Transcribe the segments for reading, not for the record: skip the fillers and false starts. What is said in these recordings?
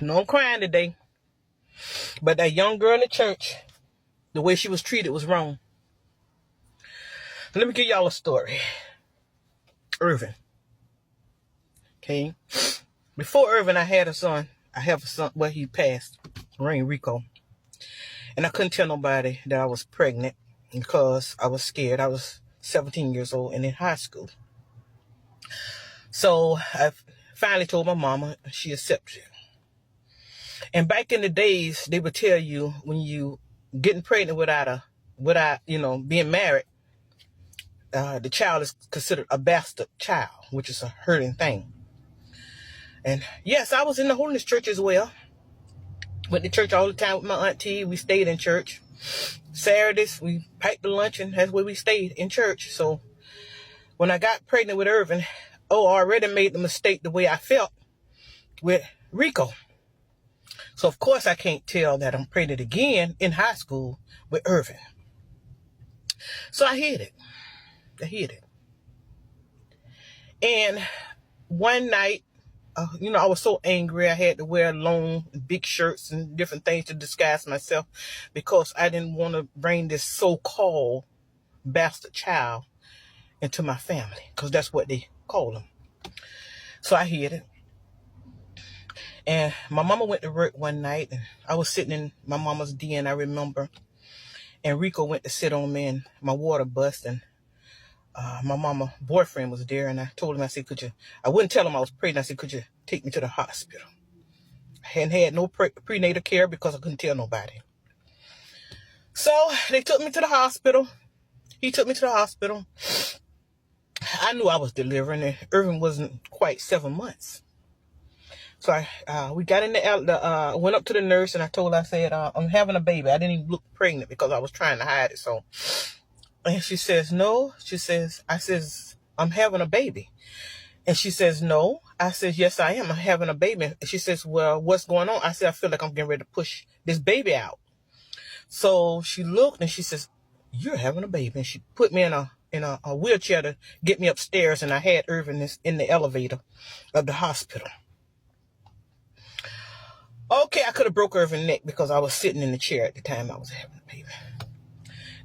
No, I'm crying today. But that young girl in the church, the way she was treated was wrong. Let me give y'all a story. Irvin. Okay. Before Irvin, I had a son. I have a son. Well, he passed. Rain Rico. And I couldn't tell nobody that I was pregnant because I was scared. I was 17 years old and in high school. So I finally told my mama. She accepted it. And back in the days, they would tell you when you getting pregnant without being married, the child is considered a bastard child, which is a hurting thing. And yes, I was in the holiness church as well. Went to church all the time with my auntie. We stayed in church. Saturdays, we packed the lunch and that's where we stayed in church. So when I got pregnant with Irvin, I already made the mistake the way I felt with Rico. So of course I can't tell that I'm pregnant again in high school with Irvin. So I hid it. And one night, I was so angry. I had to wear long, big shirts and different things to disguise myself because I didn't want to bring this so-called bastard child into my family because that's what they call them. So I hid it. And my mama went to work one night and I was sitting in my mama's den, I remember. And Rico went to sit on me and my water bust and my mama boyfriend was there and I told him, I said, I wouldn't tell him I was pregnant. I said, could you take me to the hospital? I hadn't had no prenatal care because I couldn't tell nobody. So they took me to the hospital. He took me to the hospital. I knew I was delivering and Irvin wasn't quite 7 months. So we got in went up to the nurse and I told her, I said, I'm having a baby. I didn't even look pregnant because I was trying to hide it. So, and she says, no. I says, I'm having a baby. And she says, no. I says, yes, I am. I'm having a baby. And she says, well, what's going on? I said, I feel like I'm getting ready to push this baby out. So she looked and she says, you're having a baby. And she put me in a wheelchair to get me upstairs. And I had Irvin in the elevator of the hospital. Okay, I could have broke Irvin's neck because I was sitting in the chair at the time I was having a baby.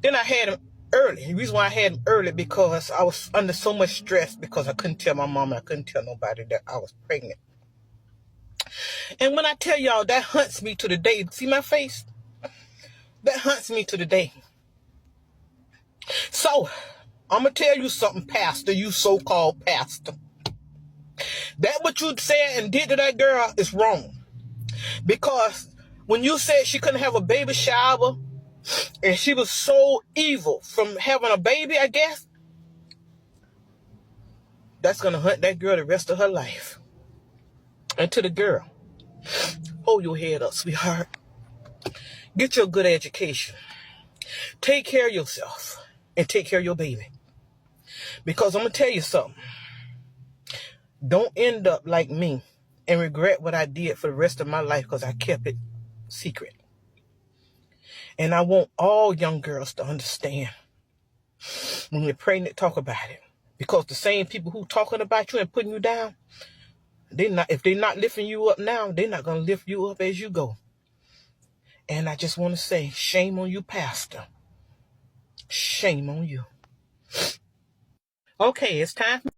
Then I had him early. The reason why I had him early because I was under so much stress because I couldn't tell my mama, I couldn't tell nobody that I was pregnant. And when I tell y'all, that haunts me to the day. See my face? That haunts me to the day. So, I'm going to tell you something, pastor, you so-called pastor. That what you said and did to that girl is wrong. Because when you said she couldn't have a baby shower and she was so evil from having a baby, I guess, that's going to haunt that girl the rest of her life. And to the girl, hold your head up, sweetheart. Get your good education. Take care of yourself and take care of your baby. Because I'm going to tell you something. Don't end up like me and regret what I did for the rest of my life because I kept it secret. And I want all young girls to understand when you're pregnant, talk about it. Because the same people who talking about you and putting you down, if they're not lifting you up now, they're not going to lift you up as you go. And I just want to say, shame on you, pastor. Shame on you. Okay, it's time for